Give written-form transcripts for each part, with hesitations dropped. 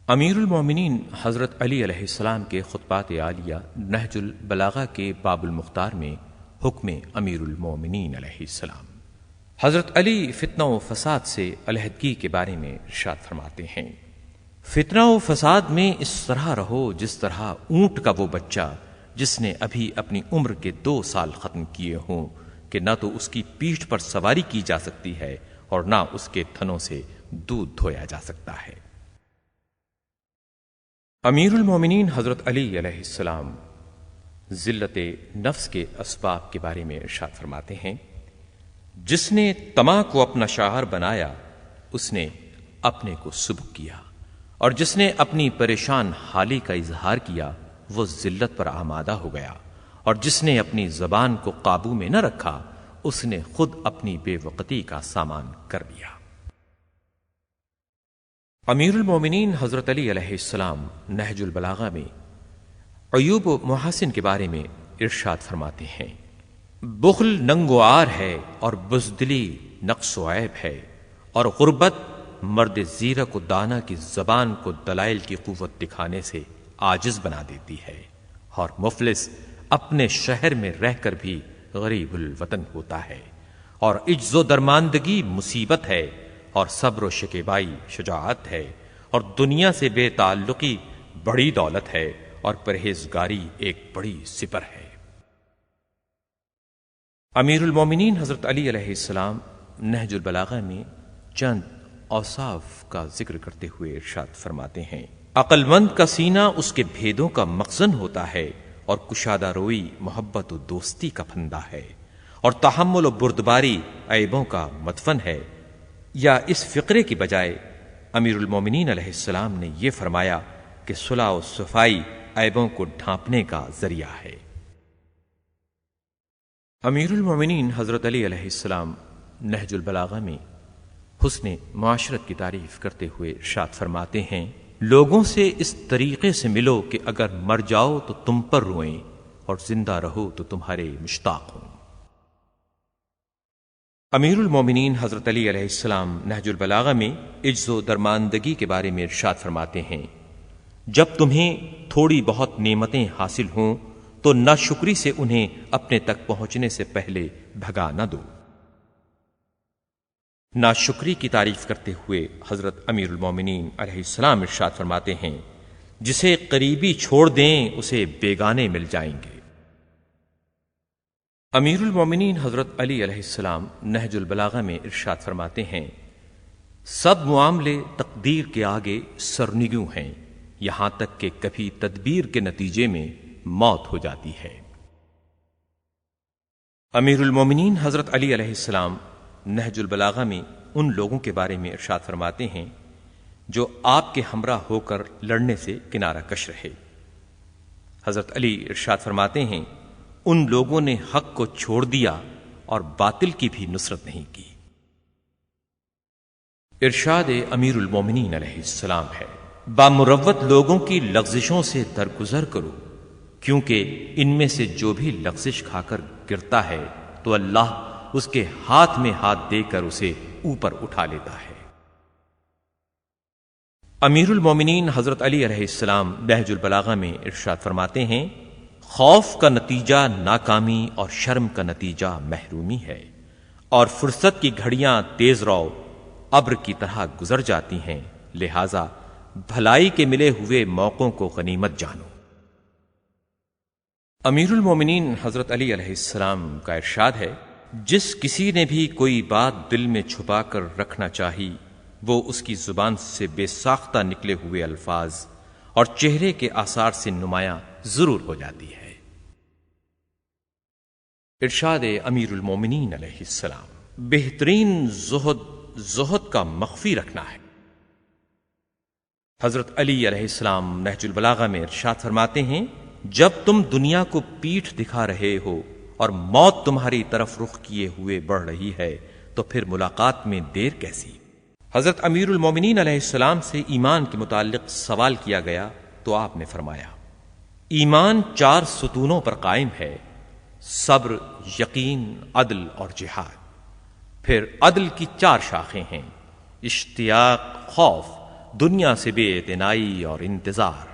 امیر المومنین حضرت علی علیہ السلام کے خطبات عالیہ نہج البلاغہ کے باب المختار میں حکم امیر المومنین علیہ السلام۔ حضرت علی فتنہ و فساد سے علیحدگی کے بارے میں ارشاد فرماتے ہیں، فتنہ و فساد میں اس طرح رہو جس طرح اونٹ کا وہ بچہ جس نے ابھی اپنی عمر کے 2 سال ختم کیے ہوں کہ نہ تو اس کی پیٹھ پر سواری کی جا سکتی ہے اور نہ اس کے تھنوں سے دودھ دھویا جا سکتا ہے۔ امیر المومنین حضرت علی علیہ السلام ذلت نفس کے اسباب کے بارے میں ارشاد فرماتے ہیں، جس نے طمع کو اپنا شعار بنایا اس نے اپنے کو سبک کیا، اور جس نے اپنی پریشان حالی کا اظہار کیا وہ ذلت پر آمادہ ہو گیا، اور جس نے اپنی زبان کو قابو میں نہ رکھا اس نے خود اپنی بے وقتی کا سامان کر دیا۔ امیر المومنین حضرت علی علیہ السلام نہج البلاغہ میں عیوب و محاسن کے بارے میں ارشاد فرماتے ہیں، بخل ننگ و عار ہے اور بزدلی نقص و عیب ہے، اور غربت مرد زیرک و دانا کی زبان کو دلائل کی قوت دکھانے سے عاجز بنا دیتی ہے، اور مفلس اپنے شہر میں رہ کر بھی غریب الوطن ہوتا ہے، اور عجز و درماندگی مصیبت ہے، اور صبر و شکیبائی شجاعت ہے، اور دنیا سے بے تعلقی بڑی دولت ہے، اور پرہیزگاری ایک بڑی سپر ہے۔ امیر المومنین حضرت علی علیہ السلام نہج البلاغہ میں چند اوصاف کا ذکر کرتے ہوئے ارشاد فرماتے ہیں، عقل مند کا سینہ اس کے بھیدوں کا مخزن ہوتا ہے، اور کشادہ روئی محبت و دوستی کا پھندا ہے، اور تحمل و بردباری عیبوں کا مدفن ہے۔ یا اس فقرے کی بجائے امیر المومنین علیہ السلام نے یہ فرمایا کہ صلح و صفائی عیبوں کو ڈھانپنے کا ذریعہ ہے۔ امیر المومنین حضرت علی علیہ السلام نہج البلاغہ میں حسن معاشرت کی تعریف کرتے ہوئے ارشاد فرماتے ہیں، لوگوں سے اس طریقے سے ملو کہ اگر مر جاؤ تو تم پر روئیں اور زندہ رہو تو تمہارے مشتاق ہوں۔ امیر المومنین حضرت علی علیہ السلام نہج البلاغہ میں عجز و درماندگی کے بارے میں ارشاد فرماتے ہیں، جب تمہیں تھوڑی بہت نعمتیں حاصل ہوں تو ناشکری سے انہیں اپنے تک پہنچنے سے پہلے بھگا نہ دو۔ ناشکری کی تعریف کرتے ہوئے حضرت امیر المومنین علیہ السلام ارشاد فرماتے ہیں، جسے قریبی چھوڑ دیں اسے بیگانے مل جائیں گے۔ امیر المومنین حضرت علی علیہ السلام نہج البلاغہ میں ارشاد فرماتے ہیں، سب معاملے تقدیر کے آگے سرنگوں ہیں، یہاں تک کہ کبھی تدبیر کے نتیجے میں موت ہو جاتی ہے۔ امیر المومنین حضرت علی علیہ السلام نہج البلاغہ میں ان لوگوں کے بارے میں ارشاد فرماتے ہیں جو آپ کے ہمراہ ہو کر لڑنے سے کنارہ کش رہے۔ حضرت علی ارشاد فرماتے ہیں، ان لوگوں نے حق کو چھوڑ دیا اور باطل کی بھی نصرت نہیں کی۔ ارشاد امیر المومنین علیہ السلام ہے، بامروت لوگوں کی لغزشوں سے درگزر کرو، کیونکہ ان میں سے جو بھی لغزش کھا کر گرتا ہے تو اللہ اس کے ہاتھ میں ہاتھ دے کر اسے اوپر اٹھا لیتا ہے۔ امیر المومنین حضرت علی علیہ السلام نہج البلاغہ میں ارشاد فرماتے ہیں، خوف کا نتیجہ ناکامی اور شرم کا نتیجہ محرومی ہے، اور فرصت کی گھڑیاں تیز رو ابر کی طرح گزر جاتی ہیں، لہذا بھلائی کے ملے ہوئے موقعوں کو غنیمت جانو۔ امیر المومنین حضرت علی علیہ السلام کا ارشاد ہے، جس کسی نے بھی کوئی بات دل میں چھپا کر رکھنا چاہی وہ اس کی زبان سے بے ساختہ نکلے ہوئے الفاظ اور چہرے کے آثار سے نمایاں ضرور ہو جاتی ہے۔ ارشاد امیر المومنین علیہ السلام، بہترین زہد کا مخفی رکھنا ہے۔ حضرت علی علیہ السلام نہج البلاغہ میں ارشاد فرماتے ہیں، جب تم دنیا کو پیٹھ دکھا رہے ہو اور موت تمہاری طرف رخ کیے ہوئے بڑھ رہی ہے تو پھر ملاقات میں دیر کیسی؟ حضرت امیر المومنین علیہ السلام سے ایمان کے متعلق سوال کیا گیا تو آپ نے فرمایا، ایمان 4 ستونوں پر قائم ہے، صبر، یقین، عدل اور جہاد۔ پھر عدل کی 4 شاخیں ہیں، اشتیاق، خوف، دنیا سے بے اعتنائی اور انتظار،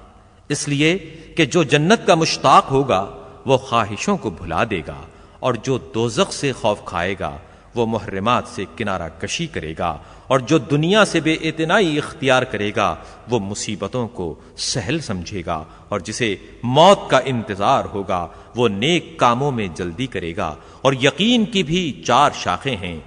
اس لیے کہ جو جنت کا مشتاق ہوگا وہ خواہشوں کو بھلا دے گا، اور جو دوزخ سے خوف کھائے گا وہ محرمات سے کنارہ کشی کرے گا، اور جو دنیا سے بے اعتنائی اختیار کرے گا وہ مصیبتوں کو سہل سمجھے گا، اور جسے موت کا انتظار ہوگا وہ نیک کاموں میں جلدی کرے گا۔ اور یقین کی بھی 4 شاخیں ہیں: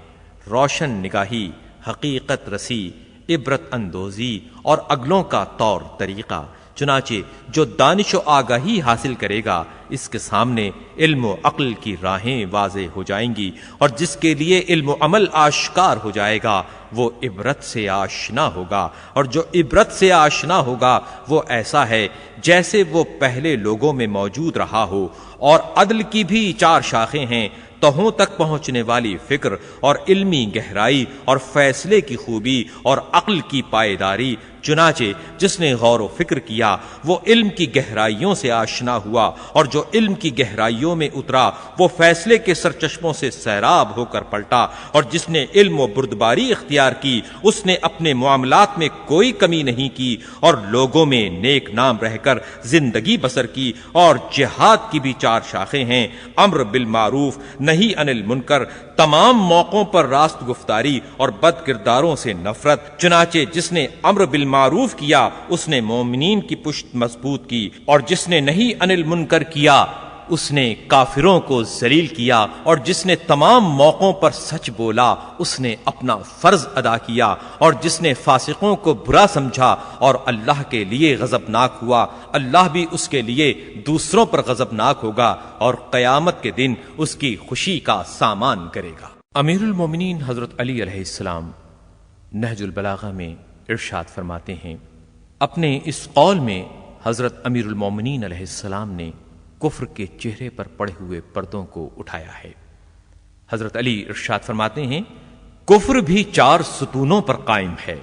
روشن نگاہی، حقیقت رسی، عبرت اندوزی اور اگلوں کا طور طریقہ۔ چنانچہ جو دانش و آگاہی حاصل کرے گا اس کے سامنے علم و عقل کی راہیں واضح ہو جائیں گی، اور جس کے لیے علم و عمل آشکار ہو جائے گا وہ عبرت سے آشنا ہوگا، اور جو عبرت سے آشنا ہوگا وہ ایسا ہے جیسے وہ پہلے لوگوں میں موجود رہا ہو۔ اور عدل کی بھی 4 شاخیں ہیں: تہوں تک پہنچنے والی فکر اور علمی گہرائی اور فیصلے کی خوبی اور عقل کی پائیداری۔ چنانچہ جس نے غور و فکر کیا وہ علم کی گہرائیوں سے آشنا ہوا، اور جو علم کی گہرائیوں میں اترا وہ فیصلے کے سرچشموں سے سیراب ہو کر پلٹا، اور جس نے علم و بردباری اختیار کی اس نے اپنے معاملات میں کوئی کمی نہیں کی، اور لوگوں میں نیک نام رہ کر زندگی بسر کی۔ اور جہاد کی بھی 4 شاخیں ہیں: امر بالمعروف، نہی عن المنکر، تمام موقعوں پر راست گفتاری اور بد کرداروں سے نفرت۔ چنانچہ جس نے امر بالمعروف کیا اس نے مومنین کی پشت مضبوط کی، اور جس نے نہی عن المنکر کیا اس نے کافروں کو ذلیل کیا، اور جس نے تمام موقعوں پر سچ بولا اس نے اپنا فرض ادا کیا، اور جس نے فاسقوں کو برا سمجھا اور اللہ کے لیے غضبناک ہوا اللہ بھی اس کے لیے دوسروں پر غضبناک ہوگا اور قیامت کے دن اس کی خوشی کا سامان کرے گا۔ امیر المومنین حضرت علی علیہ السلام نہج البلاغہ میں ارشاد فرماتے ہیں، اپنے اس قول میں حضرت امیر المومنین علیہ السلام نے کفر کے چہرے پر پڑے ہوئے پردوں کو اٹھایا ہے۔ حضرت علی ارشاد فرماتے ہیں، کفر بھی 4 ستونوں پر قائم ہے: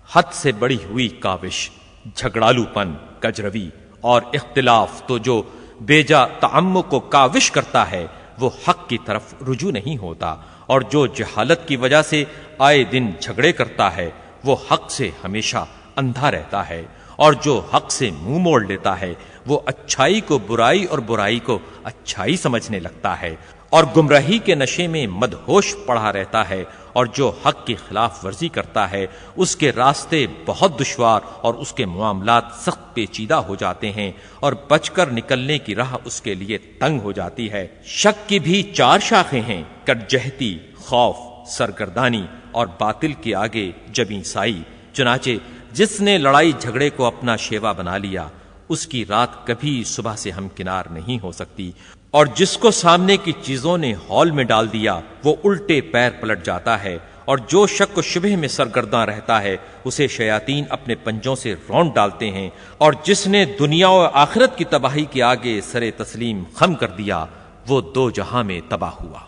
حد سے بڑی ہوئی کاوش، جھگڑالو پن، کجروی اور اختلاف۔ تو جو بیجا تعمق کو کاوش کرتا ہے وہ حق کی طرف رجوع نہیں ہوتا، اور جو جہالت کی وجہ سے آئے دن جھگڑے کرتا ہے وہ حق سے ہمیشہ اندھا رہتا ہے، اور جو حق سے منہ موڑ لیتا ہے وہ اچھائی کو برائی اور برائی کو اچھائی سمجھنے لگتا ہے، اور گمراہی کے نشے میں مدہوش پڑا رہتا ہے، اور جو حق کی خلاف ورزی کرتا ہے اس کے راستے بہت دشوار اور اس کے معاملات سخت پیچیدہ ہو جاتے ہیں، اور بچ کر نکلنے کی راہ اس کے لیے تنگ ہو جاتی ہے۔ شک کی بھی 4 شاخیں ہیں: کٹجہتی، خوف، سرگردانی اور باطل کے آگے جبیں سائی۔ چنانچہ جس نے لڑائی جھگڑے کو اپنا شیوا بنا لیا اس کی رات کبھی صبح سے ہمکنار نہیں ہو سکتی، اور جس کو سامنے کی چیزوں نے ہال میں ڈال دیا وہ الٹے پیر پلٹ جاتا ہے، اور جو شک و شبہ میں سرگرداں رہتا ہے اسے شیاطین اپنے پنجوں سے رونڈ ڈالتے ہیں، اور جس نے دنیا و آخرت کی تباہی کے آگے سر تسلیم خم کر دیا وہ 2 جہاں میں تباہ ہوا۔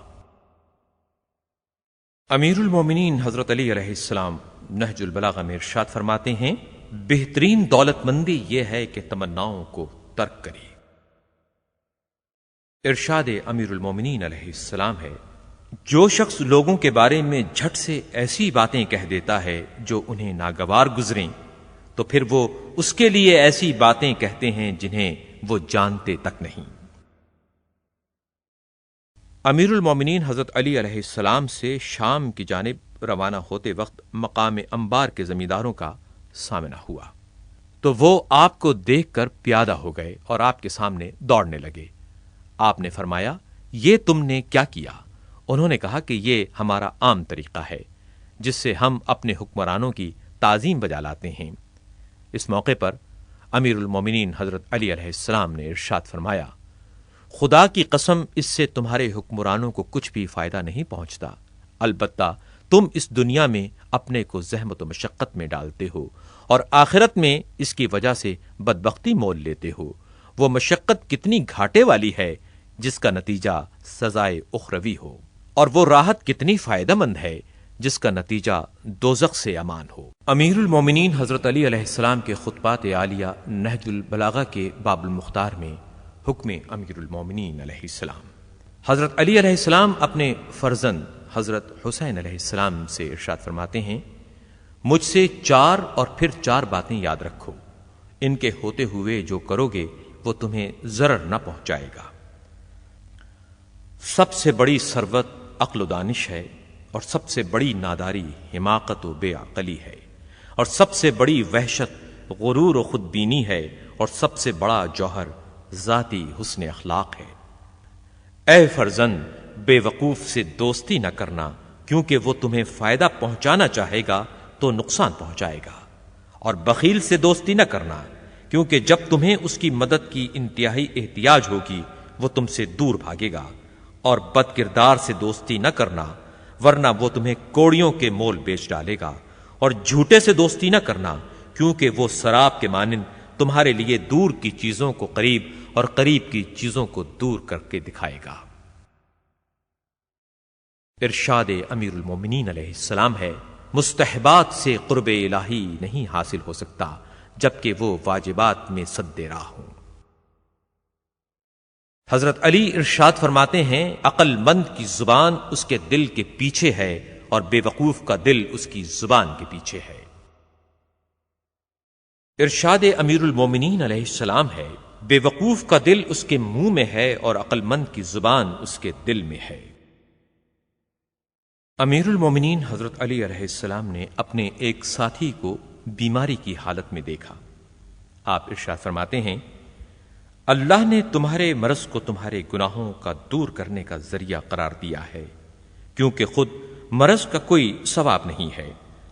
امیر المومنین حضرت علی علیہ السلام نہج البلاغہ میں ارشاد فرماتے ہیں، بہترین دولت مندی یہ ہے کہ تمناؤں کو ترک کرے۔ ارشاد امیر المومنین علیہ السلام ہے، جو شخص لوگوں کے بارے میں جھٹ سے ایسی باتیں کہہ دیتا ہے جو انہیں ناگوار گزریں تو پھر وہ اس کے لیے ایسی باتیں کہتے ہیں جنہیں وہ جانتے تک نہیں۔ امیر المومنین حضرت علی علیہ السلام سے شام کی جانب روانہ ہوتے وقت مقام انبار کے زمینداروں کا سامنا ہوا تو وہ آپ کو دیکھ کر پیادہ ہو گئے اور آپ کے سامنے دوڑنے لگے۔ آپ نے فرمایا، یہ تم نے کیا کیا؟ انہوں نے کہا کہ یہ ہمارا عام طریقہ ہے جس سے ہم اپنے حکمرانوں کی تعظیم بجا لاتے ہیں۔ اس موقع پر امیر المومنین حضرت علی علیہ السلام نے ارشاد فرمایا، خدا کی قسم اس سے تمہارے حکمرانوں کو کچھ بھی فائدہ نہیں پہنچتا، البتہ تم اس دنیا میں اپنے کو زحمت و مشقت میں ڈالتے ہو اور آخرت میں اس کی وجہ سے بدبختی مول لیتے ہو۔ وہ مشقت کتنی گھاٹے والی ہے جس کا نتیجہ سزائے اخروی ہو، اور وہ راحت کتنی فائدہ مند ہے جس کا نتیجہ دوزخ سے امان ہو۔ امیر المومنین حضرت علی علیہ السلام کے خطبات عالیہ نہج البلاغہ کے باب المختار میں حکم امیر المومنین علیہ السلام۔ حضرت علی علیہ السلام اپنے فرزند حضرت حسین علیہ السلام سے ارشاد فرماتے ہیں، مجھ سے 4 اور پھر 4 باتیں یاد رکھو، ان کے ہوتے ہوئے جو کرو گے وہ تمہیں ضرر نہ پہنچائے گا۔ سب سے بڑی ثروت عقل و دانش ہے، اور سب سے بڑی ناداری حماقت و بے عقلی ہے، اور سب سے بڑی وحشت غرور و خود بینی ہے، اور سب سے بڑا جوہر ذاتی حسن اخلاق ہے۔ اے فرزند، بے وقوف سے دوستی نہ کرنا، کیونکہ وہ تمہیں فائدہ پہنچانا چاہے گا تو نقصان پہنچائے گا، اور بخیل سے دوستی نہ کرنا، کیونکہ جب تمہیں اس کی مدد کی انتہائی احتیاج ہوگی وہ تم سے دور بھاگے گا، اور بد کردار سے دوستی نہ کرنا، ورنہ وہ تمہیں کوڑیوں کے مول بیچ ڈالے گا، اور جھوٹے سے دوستی نہ کرنا، کیونکہ وہ سراب کے مانند تمہارے لیے دور کی چیزوں کو قریب اور قریب کی چیزوں کو دور کر کے دکھائے گا۔ ارشاد امیر المومنین علیہ السلام ہے، مستحبات سے قرب الہی نہیں حاصل ہو سکتا جبکہ وہ واجبات میں سد راہ ہوں۔ حضرت علی ارشاد فرماتے ہیں، عقل مند کی زبان اس کے دل کے پیچھے ہے، اور بے وقوف کا دل اس کی زبان کے پیچھے ہے۔ ارشاد امیر المومنین علیہ السلام ہے، بے وقوف کا دل اس کے منہ میں ہے، اور عقل مند کی زبان اس کے دل میں ہے۔ امیر المومنین حضرت علی علیہ السلام نے اپنے ایک ساتھی کو بیماری کی حالت میں دیکھا۔ آپ ارشاد فرماتے ہیں، اللہ نے تمہارے مرض کو تمہارے گناہوں کا دور کرنے کا ذریعہ قرار دیا ہے، کیونکہ خود مرض کا کوئی ثواب نہیں ہے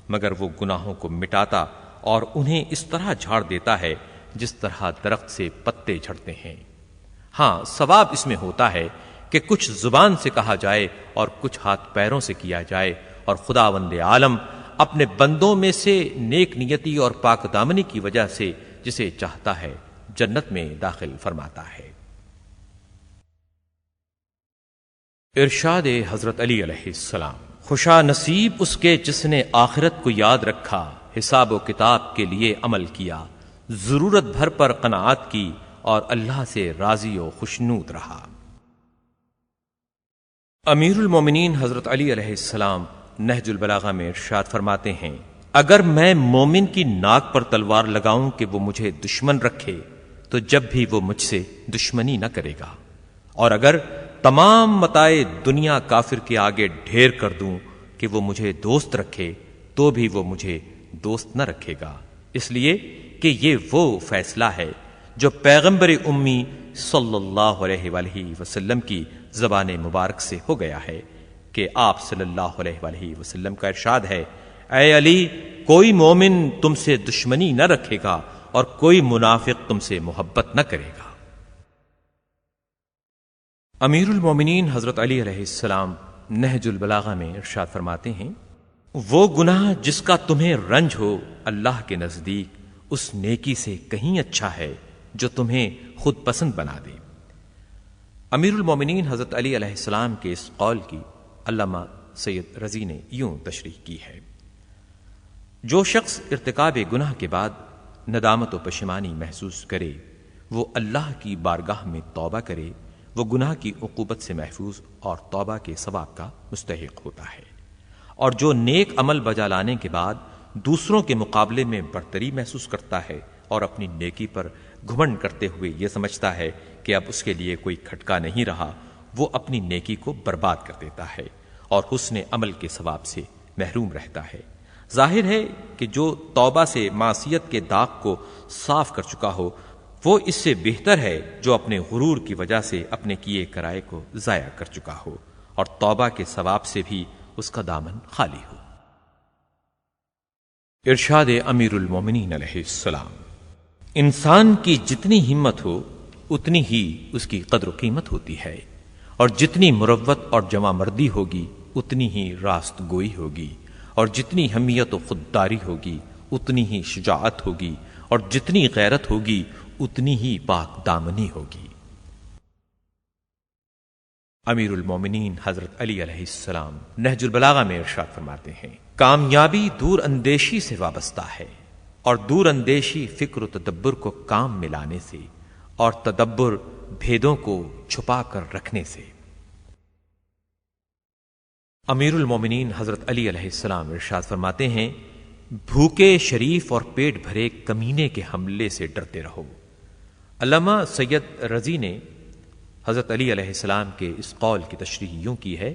مگر وہ گناہوں کو مٹاتا اور انہیں اس طرح جھاڑ دیتا ہے جس طرح درخت سے پتے جھڑتے ہیں۔ ہاں، ثواب اس میں ہوتا ہے کہ کچھ زبان سے کہا جائے اور کچھ ہاتھ پیروں سے کیا جائے، اور خداوند عالم اپنے بندوں میں سے نیک نیتی اور پاک دامنی کی وجہ سے جسے چاہتا ہے جنت میں داخل فرماتا ہے۔ ارشاد حضرت علی علیہ السلام، خوشا نصیب اس کے جس نے آخرت کو یاد رکھا، حساب و کتاب کے لیے عمل کیا، ضرورت بھر پر قناعت کی، اور اللہ سے راضی و خوشنود رہا۔ امیر المومنین حضرت علی علیہ السلام نہج البلاغہ میں ارشاد فرماتے ہیں، اگر میں مومن کی ناک پر تلوار لگاؤں کہ وہ مجھے دشمن رکھے تو جب بھی وہ مجھ سے دشمنی نہ کرے گا، اور اگر تمام متاع دنیا کافر کے آگے ڈھیر کر دوں کہ وہ مجھے دوست رکھے تو بھی وہ مجھے دوست نہ رکھے گا، اس لیے کہ یہ وہ فیصلہ ہے جو پیغمبر امی صلی اللہ علیہ وآلہ وسلم کی زبان مبارک سے ہو گیا ہے کہ آپ صلی اللہ علیہ وآلہ وسلم کا ارشاد ہے، اے علی، کوئی مومن تم سے دشمنی نہ رکھے گا اور کوئی منافق تم سے محبت نہ کرے گا۔ امیر المومنین حضرت علی علیہ السلام نہج البلاغہ میں ارشاد فرماتے ہیں، وہ گناہ جس کا تمہیں رنج ہو اللہ کے نزدیک اس نیکی سے کہیں اچھا ہے جو تمہیں خود پسند بنا دے۔ امیر المومنین حضرت علی علیہ السلام کے اس قول کی علامہ سید رضی نے یوں تشریح کی ہے، جو شخص ارتکاب گناہ کے بعد ندامت و پشیمانی محسوس کرے وہ اللہ کی بارگاہ میں توبہ کرے، وہ گناہ کی عقوبت سے محفوظ اور توبہ کے ثواب کا مستحق ہوتا ہے، اور جو نیک عمل بجا لانے کے بعد دوسروں کے مقابلے میں برتری محسوس کرتا ہے اور اپنی نیکی پر گھمنڈ کرتے ہوئے یہ سمجھتا ہے کہ اب اس کے لیے کوئی کھٹکا نہیں رہا، وہ اپنی نیکی کو برباد کر دیتا ہے اور حسن عمل کے ثواب سے محروم رہتا ہے۔ ظاہر ہے کہ جو توبہ سے معصیت کے داغ کو صاف کر چکا ہو وہ اس سے بہتر ہے جو اپنے غرور کی وجہ سے اپنے کیے کرائے کو ضائع کر چکا ہو اور توبہ کے ثواب سے بھی اس کا دامن خالی ہو۔ ارشاد امیر المومنین علیہ السلام، انسان کی جتنی ہمت ہو اتنی ہی اس کی قدر و قیمت ہوتی ہے، اور جتنی مروت اور جمع مردی ہوگی اتنی ہی راست گوئی ہوگی، اور جتنی حمیت و خودداری ہوگی اتنی ہی شجاعت ہوگی، اور جتنی غیرت ہوگی اتنی ہی پاک دامنی ہوگی۔ امیر المومنین حضرت علی علیہ السلام نہج البلاغہ میں ارشاد فرماتے ہیں، کامیابی دور اندیشی سے وابستہ ہے، اور دور اندیشی فکر و تدبر کو کام میں لانے سے، اور تدبر بھیدوں کو چھپا کر رکھنے سے۔ امیر المومنین حضرت علی علیہ السلام ارشاد فرماتے ہیں، بھوکے شریف اور پیٹ بھرے کمینے کے حملے سے ڈرتے رہو۔ علامہ سید رضی نے حضرت علی علیہ السلام کے اس قول کی تشریح یوں کی ہے،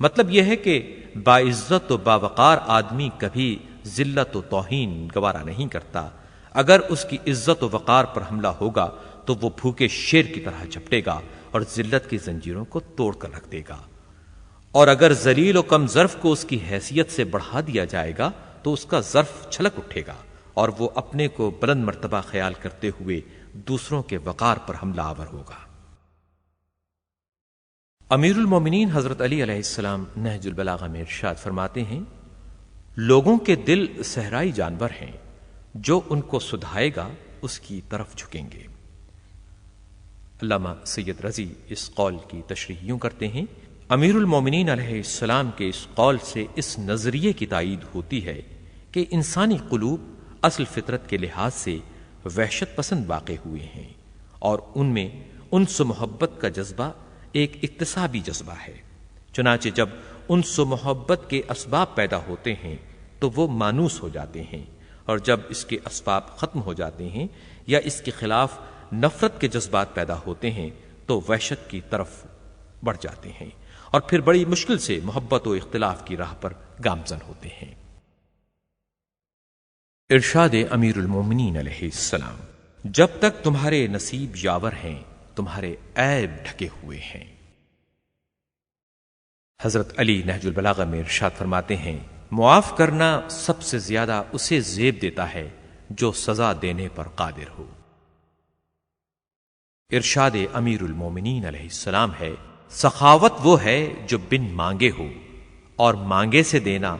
مطلب یہ ہے کہ باعزت و باوقار آدمی کبھی ذلت و توہین گوارا نہیں کرتا۔ اگر اس کی عزت و وقار پر حملہ ہوگا تو وہ بھوکے شیر کی طرح جھپٹے گا اور ذلت کی زنجیروں کو توڑ کر رکھ دے گا، اور اگر ذلیل و کم ظرف کو اس کی حیثیت سے بڑھا دیا جائے گا تو اس کا ظرف چھلک اٹھے گا اور وہ اپنے کو بلند مرتبہ خیال کرتے ہوئے دوسروں کے وقار پر حملہ آور ہوگا۔ امیر المومنین حضرت علی علیہ السلام نہج البلاغہ میں ارشاد فرماتے ہیں، لوگوں کے دل صحرائی جانور ہیں، جو ان کو سدھائے گا اس کی طرف جھکیں گے۔ علامہ سید رضی اس قول کی تشریح یوں کرتے ہیں، امیر المومنین علیہ السلام کے اس قول سے اس نظریے کی تائید ہوتی ہے کہ انسانی قلوب اصل فطرت کے لحاظ سے وحشت پسند واقع ہوئے ہیں، اور ان میں انس و محبت کا جذبہ ایک اکتسابی جذبہ ہے۔ چنانچہ جب انس و محبت کے اسباب پیدا ہوتے ہیں تو وہ مانوس ہو جاتے ہیں، اور جب اس کے اسباب ختم ہو جاتے ہیں یا اس کے خلاف نفرت کے جذبات پیدا ہوتے ہیں تو وحشت کی طرف بڑھ جاتے ہیں، اور پھر بڑی مشکل سے محبت و اختلاف کی راہ پر گامزن ہوتے ہیں۔ ارشاد امیر المومنین علیہ السلام، جب تک تمہارے نصیب یاور ہیں تمہارے عیب ڈھکے ہوئے ہیں۔ حضرت علی نہج البلاغہ میں ارشاد فرماتے ہیں، معاف کرنا سب سے زیادہ اسے زیب دیتا ہے جو سزا دینے پر قادر ہو۔ ارشاد امیر المومنین علیہ السلام ہے، سخاوت وہ ہے جو بن مانگے ہو، اور مانگے سے دینا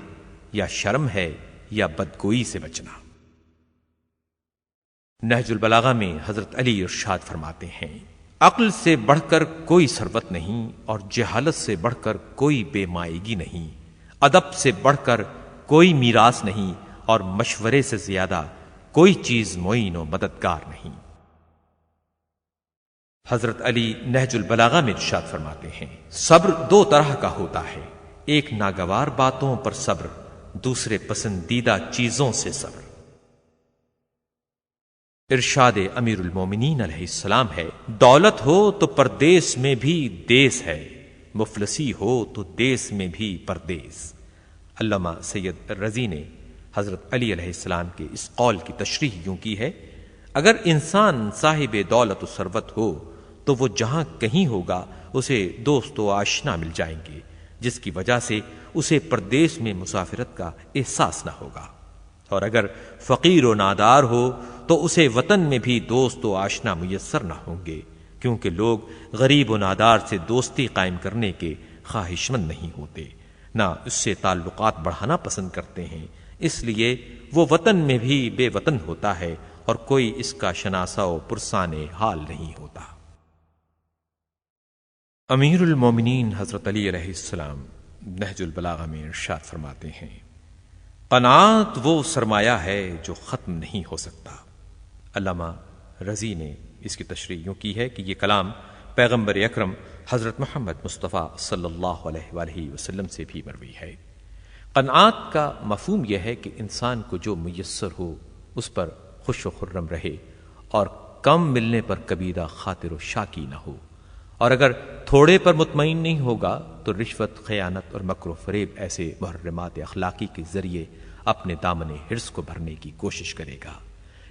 یا شرم ہے یا بدگوئی سے بچنا۔ نہج البلاغہ میں حضرت علی ارشاد فرماتے ہیں، عقل سے بڑھ کر کوئی ثروت نہیں، اور جہالت سے بڑھ کر کوئی بے مائگی نہیں، ادب سے بڑھ کر کوئی میراث نہیں، اور مشورے سے زیادہ کوئی چیز معین و مددگار نہیں۔ حضرت علی نہج البلاغہ میں ارشاد فرماتے ہیں، صبر دو طرح کا ہوتا ہے، ایک ناگوار باتوں پر صبر، دوسرے پسندیدہ چیزوں سے صبر۔ ارشاد امیر المومنین علیہ السلام ہے، دولت ہو تو پردیس میں بھی دیس ہے، مفلسی ہو تو دیس میں بھی پردیس۔ علامہ سید رضی نے حضرت علی علیہ السلام کے اس قول کی تشریح یوں کی ہے، اگر انسان صاحب دولت و ثروت ہو تو وہ جہاں کہیں ہوگا اسے دوست و آشنا مل جائیں گے، جس کی وجہ سے اسے پردیس میں مسافرت کا احساس نہ ہوگا، اور اگر فقیر و نادار ہو تو اسے وطن میں بھی دوست و آشنا میسر نہ ہوں گے، کیونکہ لوگ غریب و نادار سے دوستی قائم کرنے کے خواہش مند نہیں ہوتے، نہ اس سے تعلقات بڑھانا پسند کرتے ہیں، اس لیے وہ وطن میں بھی بے وطن ہوتا ہے اور کوئی اس کا شناسا و پرسان حال نہیں ہوتا۔ امیر المومنین حضرت علی علیہ السلام نہج البلاغہ میں ارشاد فرماتے ہیں، قناعت وہ سرمایہ ہے جو ختم نہیں ہو سکتا۔ علامہ رضی نے اس کی تشریح یوں کی ہے کہ یہ کلام پیغمبر اکرم حضرت محمد مصطفیٰ صلی اللہ علیہ وآلہ وسلم سے بھی مروی ہے۔ قناعت کا مفہوم یہ ہے کہ انسان کو جو میسر ہو اس پر خوش و خرم رہے، اور کم ملنے پر کبیرہ خاطر و شاکی نہ ہو، اور اگر تھوڑے پر مطمئن نہیں ہوگا تو رشوت، خیانت اور مکر و فریب ایسے محرمات اخلاقی کے ذریعے اپنے دامن حرص کو بھرنے کی کوشش کرے گا،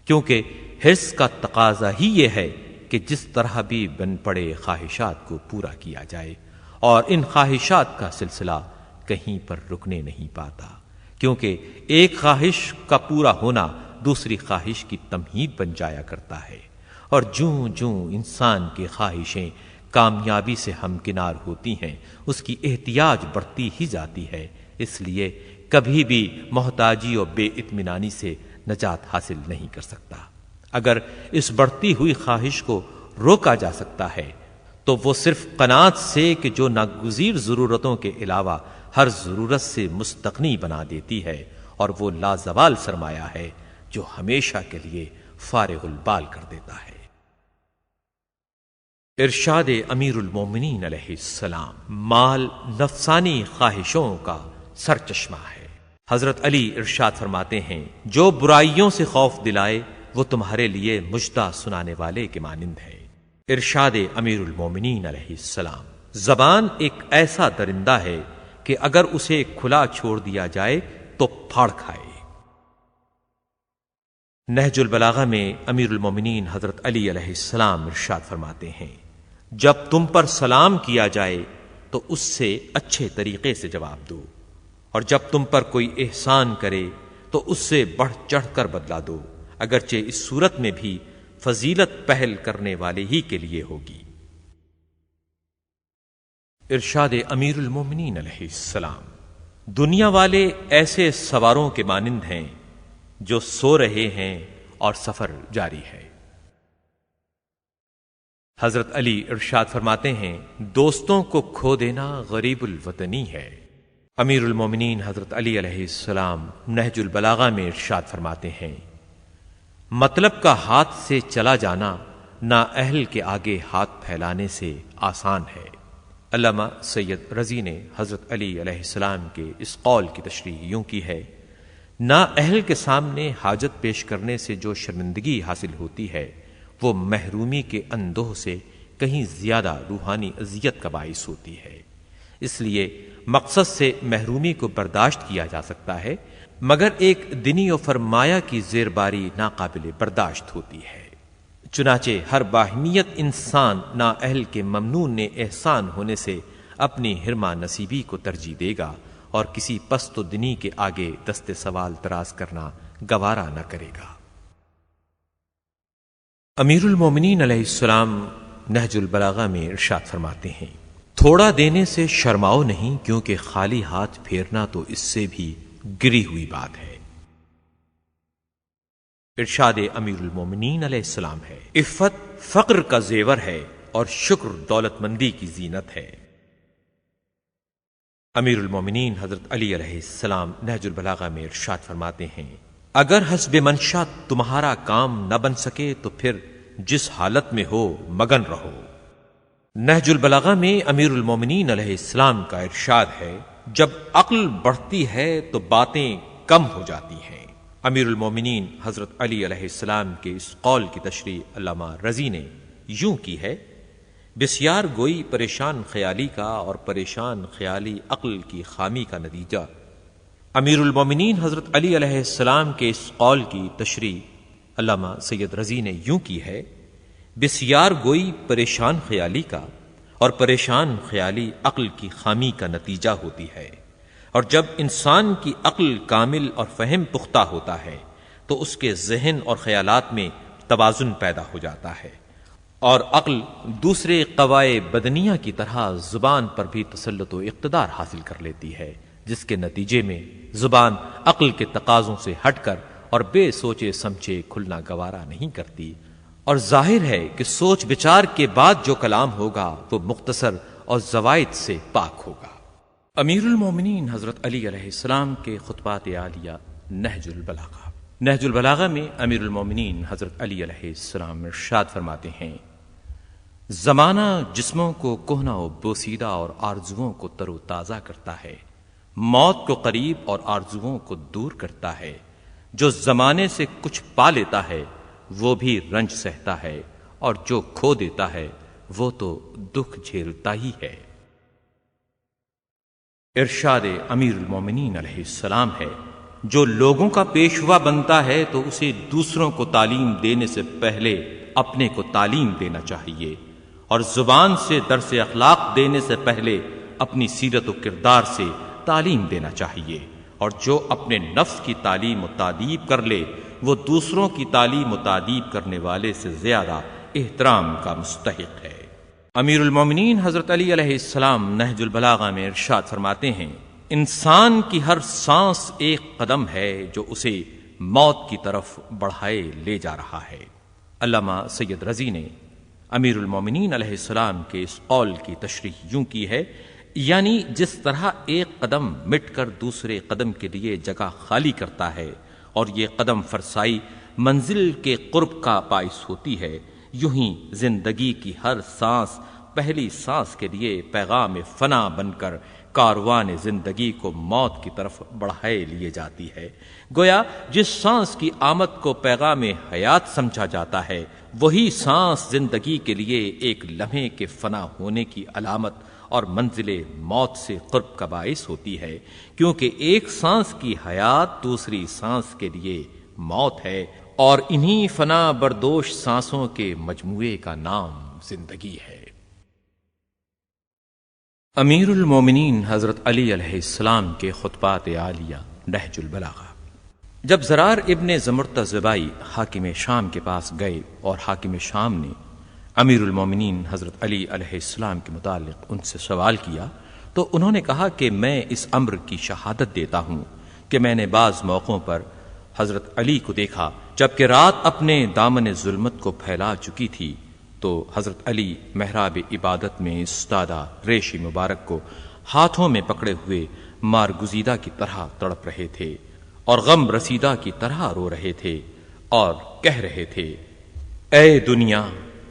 کیونکہ حرص کا تقاضا ہی یہ ہے کہ جس طرح بھی بن پڑے خواہشات کو پورا کیا جائے، اور ان خواہشات کا سلسلہ کہیں پر رکنے نہیں پاتا، کیونکہ ایک خواہش کا پورا ہونا دوسری خواہش کی تمہید بن جایا کرتا ہے، اور جوں جوں انسان کی خواہشیں کامیابی سے ہمکنار ہوتی ہیں اس کی احتیاج بڑھتی ہی جاتی ہے، اس لیے کبھی بھی محتاجی اور بے اطمینانی سے نجات حاصل نہیں کر سکتا۔ اگر اس بڑھتی ہوئی خواہش کو روکا جا سکتا ہے تو وہ صرف قناعت سے کہ جو ناگزیر ضرورتوں کے علاوہ ہر ضرورت سے مستغنی بنا دیتی ہے، اور وہ لازوال سرمایہ ہے جو ہمیشہ کے لیے فارغ البال کر دیتا ہے۔ ارشاد امیر المومنین علیہ السلام، مال نفسانی خواہشوں کا سرچشمہ ہے، حضرت علی ارشاد فرماتے ہیں جو برائیوں سے خوف دلائے وہ تمہارے لیے مژدہ سنانے والے کے مانند ہے۔ ارشاد امیر المومنین علیہ السلام، زبان ایک ایسا درندہ ہے کہ اگر اسے کھلا چھوڑ دیا جائے تو پھاڑ کھائے۔ نہج البلاغہ میں امیر المومنین حضرت علی علیہ السلام ارشاد فرماتے ہیں جب تم پر سلام کیا جائے تو اس سے اچھے طریقے سے جواب دو، اور جب تم پر کوئی احسان کرے تو اس سے بڑھ چڑھ کر بدلا دو، اگرچہ اس صورت میں بھی فضیلت پہل کرنے والے ہی کے لیے ہوگی۔ ارشاد امیر المومنین علیہ السلام، دنیا والے ایسے سواروں کے مانند ہیں جو سو رہے ہیں اور سفر جاری ہے۔ حضرت علی ارشاد فرماتے ہیں دوستوں کو کھو دینا غریب الوطنی ہے۔ امیر المومنین حضرت علی علیہ السلام نہج البلاغہ میں ارشاد فرماتے ہیں مطلب کا ہاتھ سے چلا جانا نااہل کے آگے ہاتھ پھیلانے سے آسان ہے۔ علامہ سید رضی نے حضرت علی علیہ السلام کے اس قول کی تشریح یوں کی ہے نااہل کے سامنے حاجت پیش کرنے سے جو شرمندگی حاصل ہوتی ہے وہ محرومی کے اندوہ سے کہیں زیادہ روحانی اذیت کا باعث ہوتی ہے۔ اس لیے مقصد سے محرومی کو برداشت کیا جا سکتا ہے، مگر ایک دنی و فرمایا کی زیرباری ناقابل برداشت ہوتی ہے۔ چنانچہ ہر باہمیت انسان نااہل کے ممنون احسان ہونے سے اپنی حرمہ نصیبی کو ترجیح دے گا اور کسی پست و دنی کے آگے دست سوال دراز کرنا گوارا نہ کرے گا۔ امیر المومنین علیہ السلام نہج البلاغہ میں ارشاد فرماتے ہیں تھوڑا دینے سے شرماؤ نہیں، کیونکہ خالی ہاتھ پھیرنا تو اس سے بھی گری ہوئی بات ہے۔ ارشاد امیر المومنین علیہ السلام ہے عفت فقر کا زیور ہے اور شکر دولت مندی کی زینت ہے۔ امیر المومنین حضرت علی علیہ السلام نہج البلاغہ میں ارشاد فرماتے ہیں اگر حسب منشا تمہارا کام نہ بن سکے تو پھر جس حالت میں ہو مگن رہو۔ نہج البلاغہ میں امیر المومنین علیہ السلام کا ارشاد ہے جب عقل بڑھتی ہے تو باتیں کم ہو جاتی ہیں۔ امیر المومنین حضرت علی علیہ السلام کے اس قول کی تشریح علامہ رضی نے یوں کی ہے بسیار گوئی پریشان خیالی کا اور پریشان خیالی عقل کی خامی کا نتیجہ۔ امیر المومنین حضرت علی علیہ السلام کے اس قول کی تشریح علامہ سید رضی نے یوں کی ہے بسیار گوئی پریشان خیالی کا اور پریشان خیالی عقل کی خامی کا نتیجہ ہوتی ہے، اور جب انسان کی عقل کامل اور فہم پختہ ہوتا ہے تو اس کے ذہن اور خیالات میں توازن پیدا ہو جاتا ہے، اور عقل دوسرے قوائے بدنیہ کی طرح زبان پر بھی تسلط و اقتدار حاصل کر لیتی ہے، جس کے نتیجے میں زبان عقل کے تقاضوں سے ہٹ کر اور بے سوچے سمجھے کھلنا گوارا نہیں کرتی، اور ظاہر ہے کہ سوچ بچار کے بعد جو کلام ہوگا وہ مختصر اور زوائد سے پاک ہوگا۔ امیر المومنین حضرت علی علیہ السلام کے خطبات عالیہ نہج البلاغہ۔ نہج البلاغہ میں امیر المومنین حضرت علی علیہ السلام ارشاد فرماتے ہیں زمانہ جسموں کو کہنہ و بوسیدہ اور آرزوؤں کو تر و تازہ کرتا ہے، موت کو قریب اور آرزوؤں کو دور کرتا ہے۔ جو زمانے سے کچھ پا لیتا ہے وہ بھی رنج سہتا ہے، اور جو کھو دیتا ہے وہ تو دکھ جھیلتا ہی ہے۔ ارشاد امیر المومنین علیہ السلام ہے جو لوگوں کا پیشوا بنتا ہے تو اسے دوسروں کو تعلیم دینے سے پہلے اپنے کو تعلیم دینا چاہیے، اور زبان سے درس اخلاق دینے سے پہلے اپنی سیرت و کردار سے تعلیم دینا چاہیے، اور جو اپنے نفس کی تعلیم و تادیب کر لے وہ دوسروں کی تعلیم و تادیب کرنے والے سے زیادہ احترام کا مستحق ہے۔ امیر المومنین حضرت علی علیہ السلام نہج البلاغہ میں ارشاد فرماتے ہیں انسان کی ہر سانس ایک قدم ہے جو اسے موت کی طرف بڑھائے لے جا رہا ہے۔ علامہ سید رضی نے امیر المومنین علیہ السلام کے اس قول کی تشریح یوں کی ہے یعنی جس طرح ایک قدم مٹ کر دوسرے قدم کے لیے جگہ خالی کرتا ہے اور یہ قدم فرسائی منزل کے قرب کا باعث ہوتی ہے، یوں ہی زندگی کی ہر سانس پہلی سانس کے لیے پیغام فنا بن کر کاروان زندگی کو موت کی طرف بڑھائے لیے جاتی ہے۔ گویا جس سانس کی آمد کو پیغام حیات سمجھا جاتا ہے، وہی سانس زندگی کے لیے ایک لمحے کے فنا ہونے کی علامت اور منزل موت سے قرب کا باعث ہوتی ہے، کیونکہ ایک سانس کی حیات دوسری سانس کے لیے موت ہے، اور انہی فنا بردوش سانسوں کے مجموعے کا نام زندگی ہے۔ امیر المومنین حضرت علی علیہ السلام کے خطبات عالیہ نہج البلاغہ۔ جب زرار ابن زمرتزبائی حاکم شام کے پاس گئے اور حاکم شام نے امیر المومنین حضرت علی علیہ السلام کے متعلق ان سے سوال کیا تو انہوں نے کہا کہ میں اس امر کی شہادت دیتا ہوں کہ میں نے بعض موقعوں پر حضرت علی کو دیکھا جبکہ رات اپنے دامن ظلمت کو پھیلا چکی تھی تو حضرت علی محراب عبادت میں استادہ ریشی مبارک کو ہاتھوں میں پکڑے ہوئے مارگزیدہ کی طرح تڑپ رہے تھے اور غم رسیدہ کی طرح رو رہے تھے اور کہہ رہے تھے،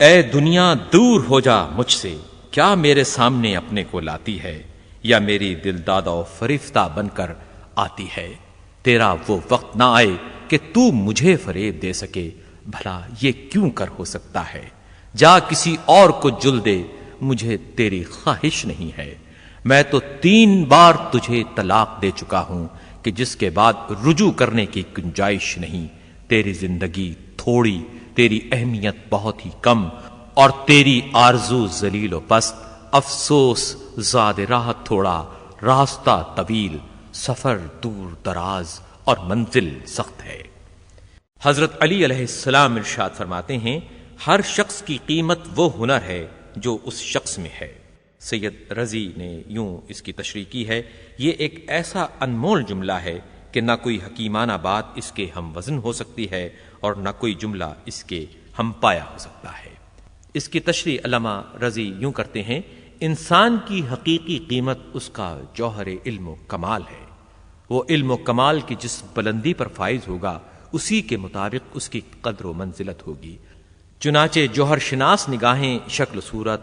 اے دنیا دور ہو جا مجھ سے، کیا میرے سامنے اپنے کو لاتی ہے یا میری دل دادا و فریفتہ بن کر آتی ہے؟ تیرا وہ وقت نہ آئے کہ تو مجھے فریب دے سکے، بھلا یہ کیوں کر ہو سکتا ہے؟ جا کسی اور کو جل دے، مجھے تیری خواہش نہیں ہے۔ میں تو 3 بار تجھے طلاق دے چکا ہوں کہ جس کے بعد رجوع کرنے کی گنجائش نہیں۔ تیری زندگی تھوڑی، تیری اہمیت بہت ہی کم، اور تیری آرزو ذلیل و پست۔ افسوس زاد راہ تھوڑا، راستہ طویل، سفر دور دراز اور منزل سخت ہے۔ حضرت علی علیہ السلام ارشاد فرماتے ہیں، ہر شخص کی قیمت وہ ہنر ہے جو اس شخص میں ہے۔ سید رضی نے یوں اس کی تشریح کی ہے، یہ ایک ایسا انمول جملہ ہے کہ نہ کوئی حکیمانہ بات اس کے ہم وزن ہو سکتی ہے اور نہ کوئی جملہ اس کے ہم پایا ہو سکتا ہے۔ اس کی تشریح علامہ رضی یوں کرتے ہیں، انسان کی حقیقی قیمت اس کا جوہر علم و کمال ہے۔ وہ علم و کمال کی جس بلندی پر فائز ہوگا، اسی کے مطابق اس کی قدر و منزلت ہوگی۔ چنانچہ جوہر شناس نگاہیں شکل و صورت،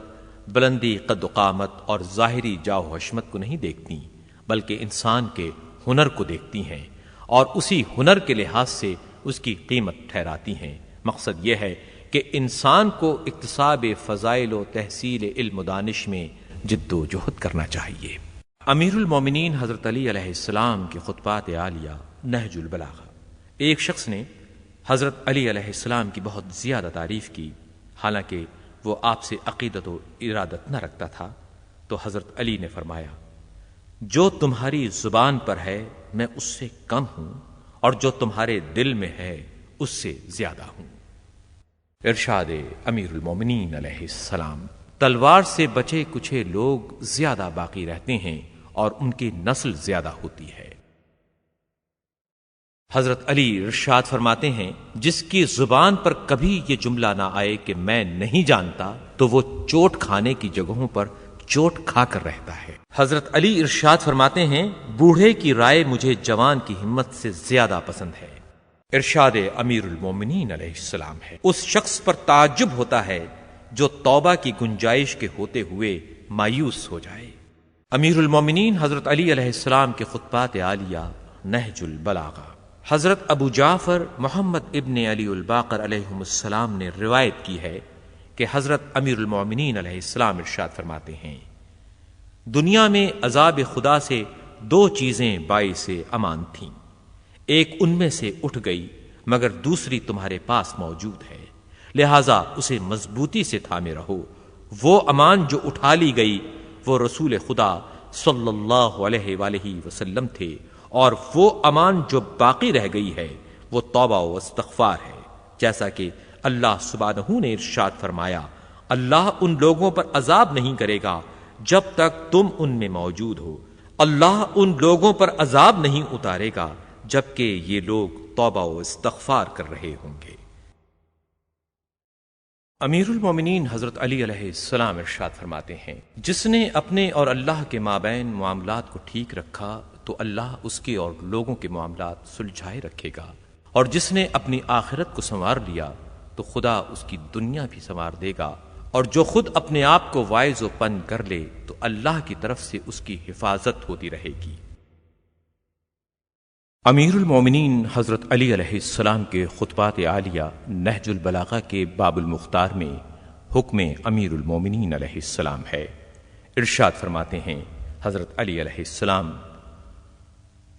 بلندی قد و قامت اور ظاہری جاہ و حشمت کو نہیں دیکھتی، بلکہ انسان کے ہنر کو دیکھتی ہیں اور اسی ہنر کے لحاظ سے اس کی قیمت ٹھہراتی ہیں۔ مقصد یہ ہے کہ انسان کو اکتساب فضائل و تحصیل علم و دانش میں جد و جہد کرنا چاہیے۔ امیر المومنین حضرت علی علیہ السلام کے خطبات عالیہ نہج البلاغہ۔ ایک شخص نے حضرت علی علیہ السلام کی بہت زیادہ تعریف کی، حالانکہ وہ آپ سے عقیدت و ارادت نہ رکھتا تھا، تو حضرت علی نے فرمایا، جو تمہاری زبان پر ہے میں اس سے کم ہوں، اور جو تمہارے دل میں ہے اس سے زیادہ ہوں۔ ارشاد امیر المومنین علیہ السلام، تلوار سے بچے کچھے لوگ زیادہ باقی رہتے ہیں اور ان کی نسل زیادہ ہوتی ہے۔ حضرت علی ارشاد فرماتے ہیں، جس کی زبان پر کبھی یہ جملہ نہ آئے کہ میں نہیں جانتا، تو وہ چوٹ کھانے کی جگہوں پر چوٹ کھا کر رہتا ہے۔ حضرت علی ارشاد فرماتے ہیں، بوڑھے کی رائے مجھے جوان کی ہمت سے زیادہ پسند ہے۔ ارشاد امیر المومنین علیہ السلام ہے، اس شخص پر تعجب ہوتا ہے جو توبہ کی گنجائش کے ہوتے ہوئے مایوس ہو جائے۔ امیر المومنین حضرت علی علیہ السلام کے خطبات عالیہ نہج البلاغہ۔ حضرت ابو جعفر محمد ابن علی الباقر علیہم السلام نے روایت کی ہے کہ حضرت امیر المومنین علیہ السلام ارشاد فرماتے ہیں، دنیا میں عذاب خدا سے 2 چیزیں باعث امان تھیں، ایک ان میں سے اٹھ گئی مگر دوسری تمہارے پاس موجود ہے، لہذا اسے مضبوطی سے تھامے رہو۔ وہ امان جو اٹھا لی گئی وہ رسول خدا صلی اللہ علیہ وآلہ وسلم تھے، اور وہ امان جو باقی رہ گئی ہے وہ توبہ و استغفار ہے، جیسا کہ اللہ سبحانہ نے ارشاد فرمایا، اللہ ان لوگوں پر عذاب نہیں کرے گا جب تک تم ان میں موجود ہو، اللہ ان لوگوں پر عذاب نہیں اتارے گا جبکہ یہ لوگ توبہ و استغفار کر رہے ہوں گے۔ امیر المومنین حضرت علی علیہ السلام ارشاد فرماتے ہیں، جس نے اپنے اور اللہ کے مابین معاملات کو ٹھیک رکھا تو اللہ اس کے اور لوگوں کے معاملات سلجھائے رکھے گا، اور جس نے اپنی آخرت کو سنوار لیا تو خدا اس کی دنیا بھی سنوار دے گا اور جو خود اپنے آپ کو واعظ و پن کر لے تو اللہ کی طرف سے اس کی حفاظت ہوتی رہے گی۔ امیر المومنین حضرت علی علیہ السلام کے خطبات عالیہ نہج البلاغہ کے باب المختار میں حکم امیر المومنین علیہ السلام ہے۔ ارشاد فرماتے ہیں حضرت علی علیہ السلام،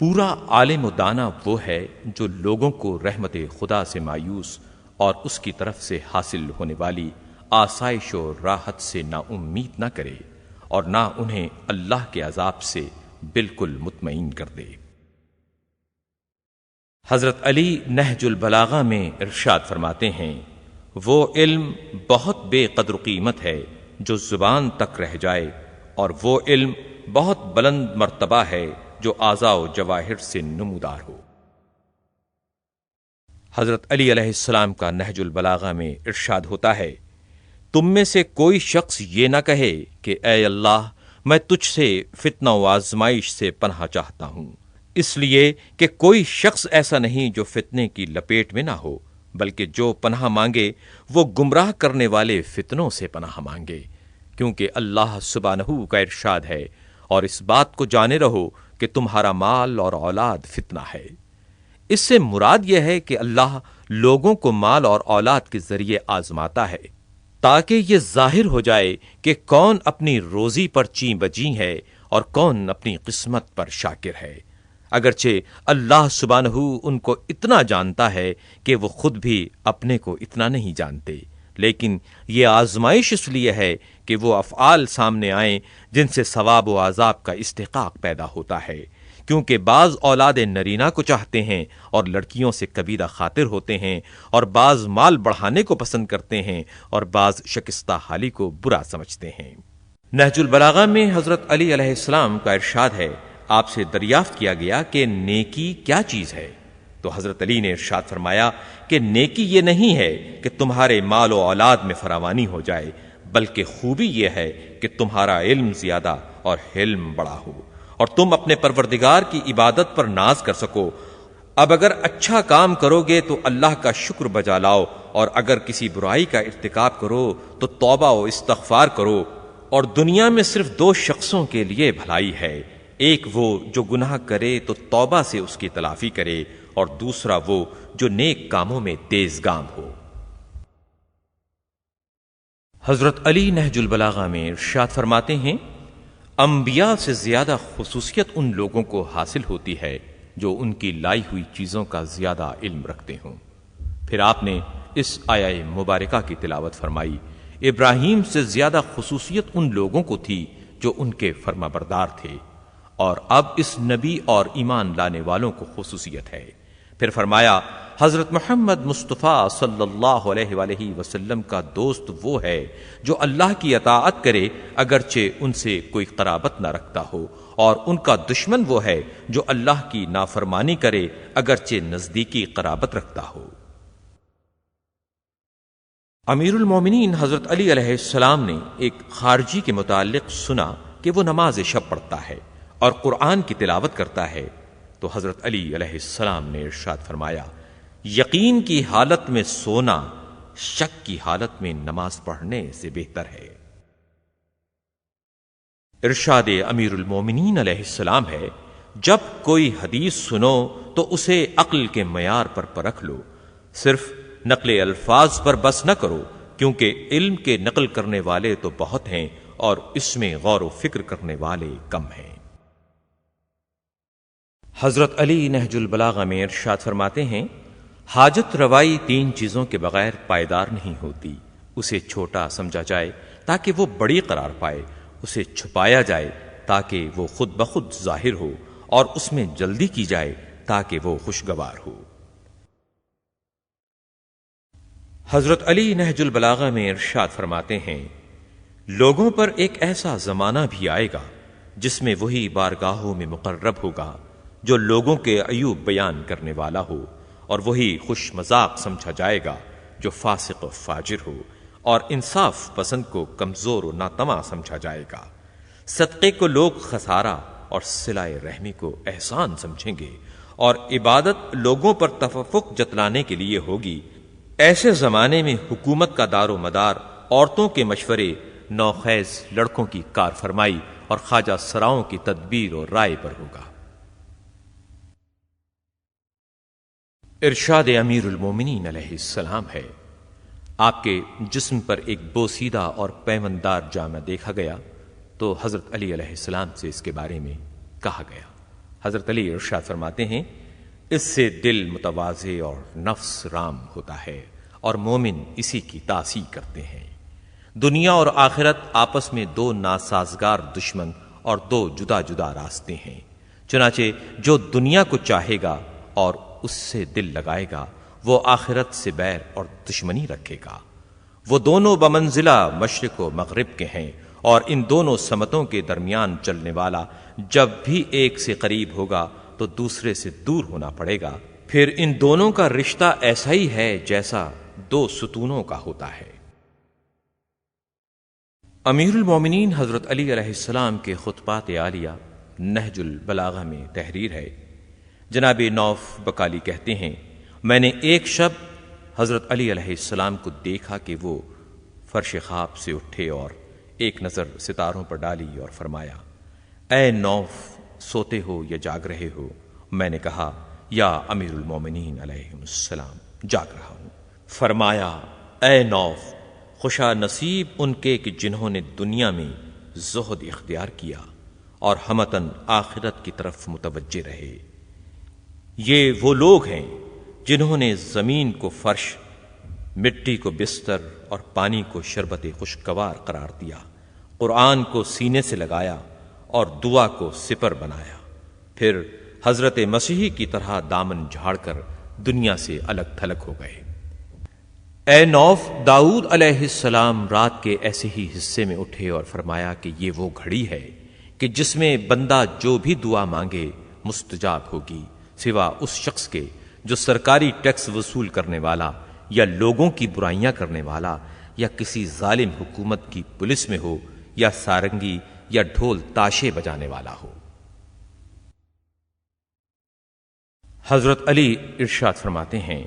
پورا عالم و دانا وہ ہے جو لوگوں کو رحمت خدا سے مایوس اور اس کی طرف سے حاصل ہونے والی آسائش و راحت سے نا امید نہ کرے اور نہ انہیں اللہ کے عذاب سے بالکل مطمئن کر دے۔ حضرت علی نہج البلاغہ میں ارشاد فرماتے ہیں، وہ علم بہت بے قدر و قیمت ہے جو زبان تک رہ جائے، اور وہ علم بہت بلند مرتبہ ہے جو اعضاء و جواہر سے نمودار ہو۔ حضرت علی علیہ السلام کا نہج البلاغہ میں ارشاد ہوتا ہے، تم میں سے کوئی شخص یہ نہ کہے کہ اے اللہ میں تجھ سے فتنہ و آزمائش سے پناہ چاہتا ہوں، اس لیے کہ کوئی شخص ایسا نہیں جو فتنے کی لپیٹ میں نہ ہو، بلکہ جو پناہ مانگے وہ گمراہ کرنے والے فتنوں سے پناہ مانگے، کیونکہ اللہ سبحانہ کا ارشاد ہے، اور اس بات کو جانے رہو کہ تمہارا مال اور اولاد فتنہ ہے۔ اس سے مراد یہ ہے کہ اللہ لوگوں کو مال اور اولاد کے ذریعے آزماتا ہے تاکہ یہ ظاہر ہو جائے کہ کون اپنی روزی پر چیں بجیں ہے اور کون اپنی قسمت پر شاکر ہے، اگرچہ اللہ سبحانہ ان کو اتنا جانتا ہے کہ وہ خود بھی اپنے کو اتنا نہیں جانتے، لیکن یہ آزمائش اس لیے ہے کہ وہ افعال سامنے آئیں جن سے ثواب و عذاب کا استحقاق پیدا ہوتا ہے، کیونکہ بعض اولاد نرینہ کو چاہتے ہیں اور لڑکیوں سے کبیرہ خاطر ہوتے ہیں، اور بعض مال بڑھانے کو پسند کرتے ہیں اور بعض شکستہ حالی کو برا سمجھتے ہیں۔ نہج البلاغہ میں حضرت علی علیہ السلام کا ارشاد ہے، آپ سے دریافت کیا گیا کہ نیکی کیا چیز ہے؟ تو حضرت علی نے ارشاد فرمایا کہ نیکی یہ نہیں ہے کہ تمہارے مال و اولاد میں فراوانی ہو جائے، بلکہ خوبی یہ ہے کہ تمہارا علم زیادہ اور حلم بڑا ہو، اور تم اپنے پروردگار کی عبادت پر ناز کر سکو۔ اب اگر اچھا کام کرو گے تو اللہ کا شکر بجا لاؤ، اور اگر کسی برائی کا ارتکاب کرو تو توبہ و استغفار کرو۔ اور دنیا میں صرف دو شخصوں کے لیے بھلائی ہے، ایک وہ جو گناہ کرے تو توبہ سے اس کی تلافی کرے، اور دوسرا وہ جو نیک کاموں میں تیز گام ہو۔ حضرت علی نہج البلاغہ میں ارشاد فرماتے ہیں، انبیاء سے زیادہ خصوصیت ان لوگوں کو حاصل ہوتی ہے جو ان کی لائی ہوئی چیزوں کا زیادہ علم رکھتے ہوں۔ پھر آپ نے اس آیہ مبارکہ کی تلاوت فرمائی، ابراہیم سے زیادہ خصوصیت ان لوگوں کو تھی جو ان کے فرما بردار تھے، اور اب اس نبی اور ایمان لانے والوں کو خصوصیت ہے۔ پھر فرمایا، حضرت محمد مصطفیٰ صلی اللہ علیہ وآلہ وسلم کا دوست وہ ہے جو اللہ کی اطاعت کرے اگرچہ ان سے کوئی قرابت نہ رکھتا ہو، اور ان کا دشمن وہ ہے جو اللہ کی نافرمانی کرے اگرچہ نزدیکی قرابت رکھتا ہو۔ امیر المومنین حضرت علی علیہ السلام نے ایک خارجی کے متعلق سنا کہ وہ نماز شب پڑھتا ہے اور قرآن کی تلاوت کرتا ہے، تو حضرت علی علیہ السلام نے ارشاد فرمایا، یقین کی حالت میں سونا شک کی حالت میں نماز پڑھنے سے بہتر ہے۔ ارشاد امیر المومنین علیہ السلام ہے، جب کوئی حدیث سنو تو اسے عقل کے معیار پر پرکھ لو، صرف نقل الفاظ پر بس نہ کرو، کیونکہ علم کے نقل کرنے والے تو بہت ہیں اور اس میں غور و فکر کرنے والے کم ہیں۔ حضرت علی نہج البلاغہ میں ارشاد فرماتے ہیں، حاجت روائی تین چیزوں کے بغیر پائیدار نہیں ہوتی، اسے چھوٹا سمجھا جائے تاکہ وہ بڑی قرار پائے، اسے چھپایا جائے تاکہ وہ خود بخود ظاہر ہو، اور اس میں جلدی کی جائے تاکہ وہ خوشگوار ہو۔ حضرت علی نہج البلاغہ میں ارشاد فرماتے ہیں، لوگوں پر ایک ایسا زمانہ بھی آئے گا جس میں وہی بارگاہوں میں مقرب ہوگا جو لوگوں کے عیوب بیان کرنے والا ہو، اور وہی خوش مذاق سمجھا جائے گا جو فاسق و فاجر ہو، اور انصاف پسند کو کمزور و ناتواں سمجھا جائے گا۔ صدقے کو لوگ خسارہ اور صلہ رحمی کو احسان سمجھیں گے، اور عبادت لوگوں پر تفوق جتلانے کے لیے ہوگی۔ ایسے زمانے میں حکومت کا دار و مدار عورتوں کے مشورے، نوخیز لڑکوں کی کار فرمائی اور خواجہ سراؤں کی تدبیر اور رائے پر ہوگا۔ ارشاد امیر المومنین علیہ السلام ہے، آپ کے جسم پر ایک بوسیدہ اور پیوندار جامہ دیکھا گیا تو حضرت علی علیہ السلام سے اس کے بارے میں کہا گیا۔ حضرت علی ارشاد فرماتے ہیں، اس سے دل متواضع اور نفس رام ہوتا ہے اور مومن اسی کی تاثیر کرتے ہیں۔ دنیا اور آخرت آپس میں دو ناسازگار دشمن اور دو جدا جدا راستے ہیں، چنانچہ جو دنیا کو چاہے گا اور اس سے دل لگائے گا وہ آخرت سے بیر اور دشمنی رکھے گا۔ وہ دونوں بمنزلہ مشرق و مغرب کے ہیں، اور ان دونوں سمتوں کے درمیان چلنے والا جب بھی ایک سے قریب ہوگا تو دوسرے سے دور ہونا پڑے گا۔ پھر ان دونوں کا رشتہ ایسا ہی ہے جیسا دو ستونوں کا ہوتا ہے۔ امیر المومنین حضرت علی علیہ السلام کے خطبات عالیہ نہج البلاغہ میں تحریر ہے۔ جناب نوف بقالی کہتے ہیں، میں نے ایک شب حضرت علی علیہ السلام کو دیکھا کہ وہ فرش خواب سے اٹھے اور ایک نظر ستاروں پر ڈالی اور فرمایا، اے نوف، سوتے ہو یا جاگ رہے ہو؟ میں نے کہا، یا امیر المومنین علیہ السلام، جاگ رہا ہوں۔ فرمایا، اے نوف، خوشا نصیب ان کے کہ جنہوں نے دنیا میں زہد اختیار کیا اور ہمتن آخرت کی طرف متوجہ رہے۔ یہ وہ لوگ ہیں جنہوں نے زمین کو فرش، مٹی کو بستر اور پانی کو شربت خوشگوار قرار دیا، قرآن کو سینے سے لگایا اور دعا کو سپر بنایا، پھر حضرت مسیح کی طرح دامن جھاڑ کر دنیا سے الگ تھلگ ہو گئے۔ اے نوف، داؤد علیہ السلام رات کے ایسے ہی حصے میں اٹھے اور فرمایا کہ یہ وہ گھڑی ہے کہ جس میں بندہ جو بھی دعا مانگے مستجاب ہوگی، سوا اس شخص کے جو سرکاری ٹیکس وصول کرنے والا یا لوگوں کی برائیاں کرنے والا یا کسی ظالم حکومت کی پولیس میں ہو یا سارنگی یا ڈھول تاشے بجانے والا ہو۔ حضرت علی ارشاد فرماتے ہیں،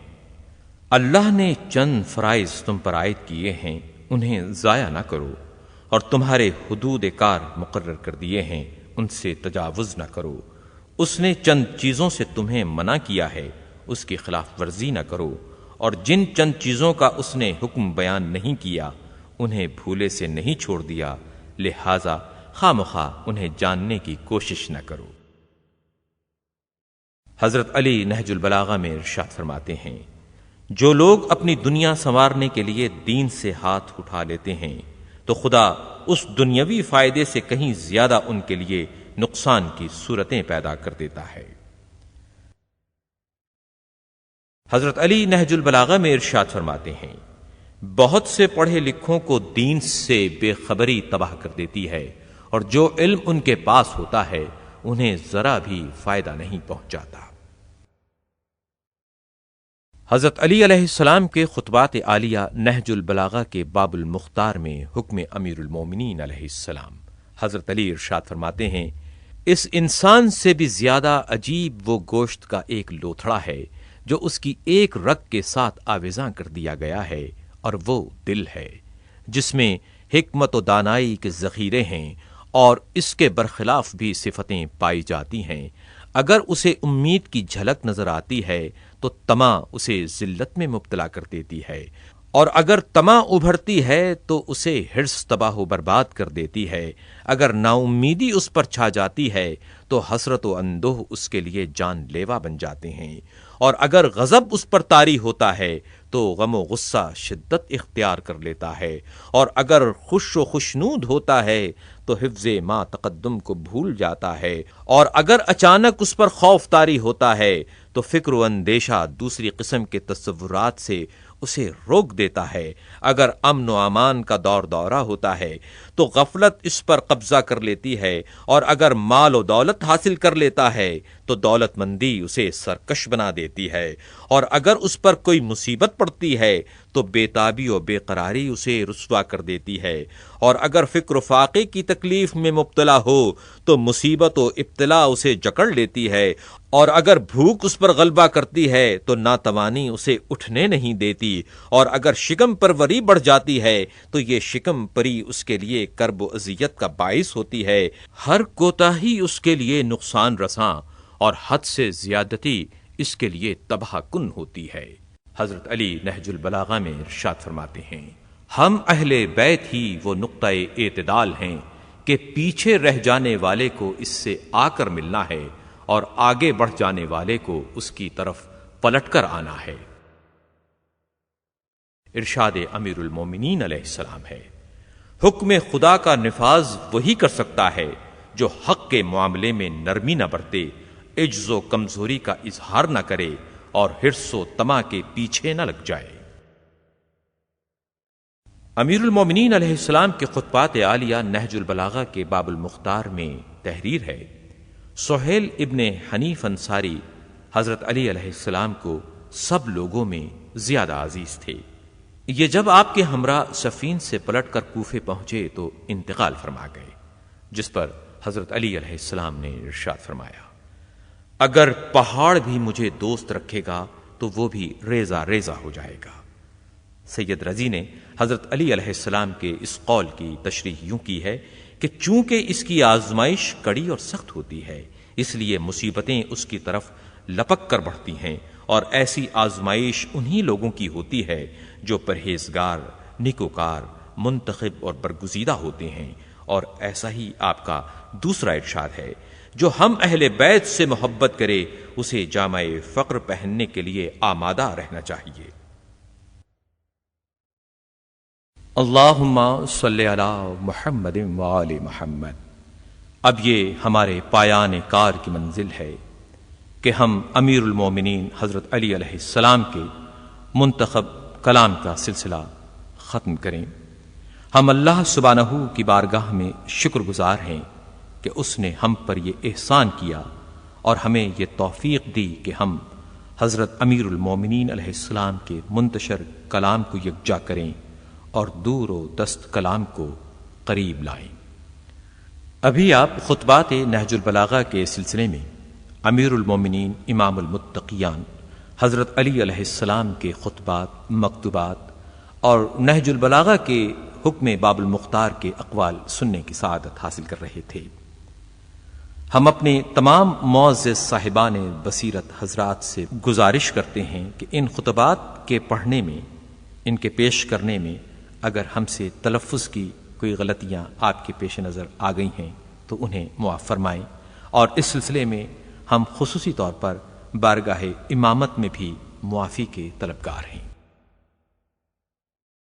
اللہ نے چند فرائض تم پر عائد کیے ہیں، انہیں ضائع نہ کرو، اور تمہارے حدود کار مقرر کر دیے ہیں، ان سے تجاوز نہ کرو۔ اس نے چند چیزوں سے تمہیں منع کیا ہے، اس کی خلاف ورزی نہ کرو، اور جن چند چیزوں کا اس نے حکم بیان نہیں کیا انہیں بھولے سے نہیں چھوڑ دیا، لہذا خواہ مخواہ انہیں جاننے کی کوشش نہ کرو۔ حضرت علی نہج البلاغہ میں ارشاد فرماتے ہیں، جو لوگ اپنی دنیا سنوارنے کے لیے دین سے ہاتھ اٹھا لیتے ہیں تو خدا اس دنیاوی فائدے سے کہیں زیادہ ان کے لیے نقصان کی صورتیں پیدا کر دیتا ہے۔ حضرت علی نہج البلاغہ میں ارشاد فرماتے ہیں، بہت سے پڑھے لکھوں کو دین سے بے خبری تباہ کر دیتی ہے، اور جو علم ان کے پاس ہوتا ہے انہیں ذرا بھی فائدہ نہیں پہنچاتا۔ حضرت علی علیہ السلام کے خطبات عالیہ نہج البلاغہ کے باب المختار میں حکم امیر المومنین علیہ السلام، حضرت علی ارشاد فرماتے ہیں، اس انسان سے بھی زیادہ عجیب وہ گوشت کا ایک لوتھڑا ہے جو اس کی ایک رگ کے ساتھ آویزاں کر دیا گیا ہے، اور وہ دل ہے جس میں حکمت و دانائی کے ذخیرے ہیں اور اس کے برخلاف بھی صفتیں پائی جاتی ہیں۔ اگر اسے امید کی جھلک نظر آتی ہے تو طمع اسے ذلت میں مبتلا کر دیتی ہے، اور اگر طمع ابھرتی ہے تو اسے حرص تباہ و برباد کر دیتی ہے۔ اگر نا امیدی اس پر چھا جاتی ہے تو حسرت و اندوہ اس کے لیے جان لیوا بن جاتے ہیں، اور اگر غضب اس پر طاری ہوتا ہے تو غم و غصہ شدت اختیار کر لیتا ہے، اور اگر خوش و خوشنود ہوتا ہے تو حفظ ما تقدم کو بھول جاتا ہے، اور اگر اچانک اس پر خوف طاری ہوتا ہے تو فکر و اندیشہ دوسری قسم کے تصورات سے اسے روک دیتا ہے۔ اگر امن و امان کا دور دورہ ہوتا ہے تو غفلت اس پر قبضہ کر لیتی ہے، اور اگر مال و دولت حاصل کر لیتا ہے تو دولت مندی اسے سرکش بنا دیتی ہے، اور اگر اس پر کوئی مصیبت پڑتی ہے تو بےتابی و بے قراری اسے رسوا کر دیتی ہے، اور اگر فکر و فاقے کی تکلیف میں مبتلا ہو تو مصیبت و ابتلا اسے جکڑ لیتی ہے، اور اگر بھوک اس پر غلبہ کرتی ہے تو ناتوانی اسے اٹھنے نہیں دیتی، اور اگر شکم پروری بڑھ جاتی ہے تو یہ شکم پری اس کے لیے کرب و اذیت کا باعث ہوتی ہے۔ ہر کوتاہی اس کے لیے نقصان رساں اور حد سے زیادتی اس کے لیے تباہ کن ہوتی ہے۔ حضرت علی نہج البلاغہ میں ارشاد فرماتے ہیں، ہم اہل بیت ہی وہ نقطۂ اعتدال ہیں کہ پیچھے رہ جانے والے کو اس سے آ کر ملنا ہے اور آگے بڑھ جانے والے کو اس کی طرف پلٹ کر آنا ہے۔ ارشاد امیر المومنین علیہ السلام ہے، حکم خدا کا نفاذ وہی کر سکتا ہے جو حق کے معاملے میں نرمی نہ برتے، عجز و کمزوری کا اظہار نہ کرے اور حرص و طمع کے پیچھے نہ لگ جائے۔ امیر المومنین علیہ السلام کے خطبات عالیہ نہج البلاغہ کے باب المختار میں تحریر ہے، سہیل ابن حنیف انصاری حضرت علی علیہ السلام کو سب لوگوں میں زیادہ عزیز تھے۔ یہ جب آپ کے ہمراہ سفین سے پلٹ کر کوفے پہنچے تو انتقال فرما گئے، جس پر حضرت علی علیہ السلام نے ارشاد فرمایا، اگر پہاڑ بھی مجھے دوست رکھے گا تو وہ بھی ریزہ ریزہ ہو جائے گا۔ سید رضی نے حضرت علی علیہ السلام کے اس قول کی تشریح یوں کی ہے کہ چونکہ اس کی آزمائش کڑی اور سخت ہوتی ہے، اس لیے مصیبتیں اس کی طرف لپک کر بڑھتی ہیں، اور ایسی آزمائش انہی لوگوں کی ہوتی ہے جو پرہیزگار، نیکوکار، منتخب اور برگزیدہ ہوتے ہیں۔ اور ایسا ہی آپ کا دوسرا ارشاد ہے، جو ہم اہل بیت سے محبت کرے اسے جامہ فقر پہننے کے لیے آمادہ رہنا چاہیے۔ اللہم صلی علی محمد وآل محمد۔ اب یہ ہمارے پایان کار کی منزل ہے کہ ہم امیر المومنین حضرت علی علیہ السلام کے منتخب کلام کا سلسلہ ختم کریں۔ ہم اللہ سبحانہ کی بارگاہ میں شکر گزار ہیں کہ اس نے ہم پر یہ احسان کیا اور ہمیں یہ توفیق دی کہ ہم حضرت امیر المومنین علیہ السلام کے منتشر کلام کو یکجا کریں اور دور و دست کلام کو قریب لائیں۔ ابھی آپ خطبات نہج البلاغہ کے سلسلے میں امیر المومنین امام المتقیان حضرت علی علیہ السلام کے خطبات، مکتوبات اور نہج البلاغہ کے حکم باب المختار کے اقوال سننے کی سعادت حاصل کر رہے تھے۔ ہم اپنے تمام معزز صاحبان بصیرت حضرات سے گزارش کرتے ہیں کہ ان خطبات کے پڑھنے میں، ان کے پیش کرنے میں اگر ہم سے تلفظ کی کوئی غلطیاں آپ کے پیش نظر آ گئی ہیں تو انہیں معاف فرمائیں، اور اس سلسلے میں ہم خصوصی طور پر بارگاہ امامت میں بھی معافی کے طلبگار ہیں۔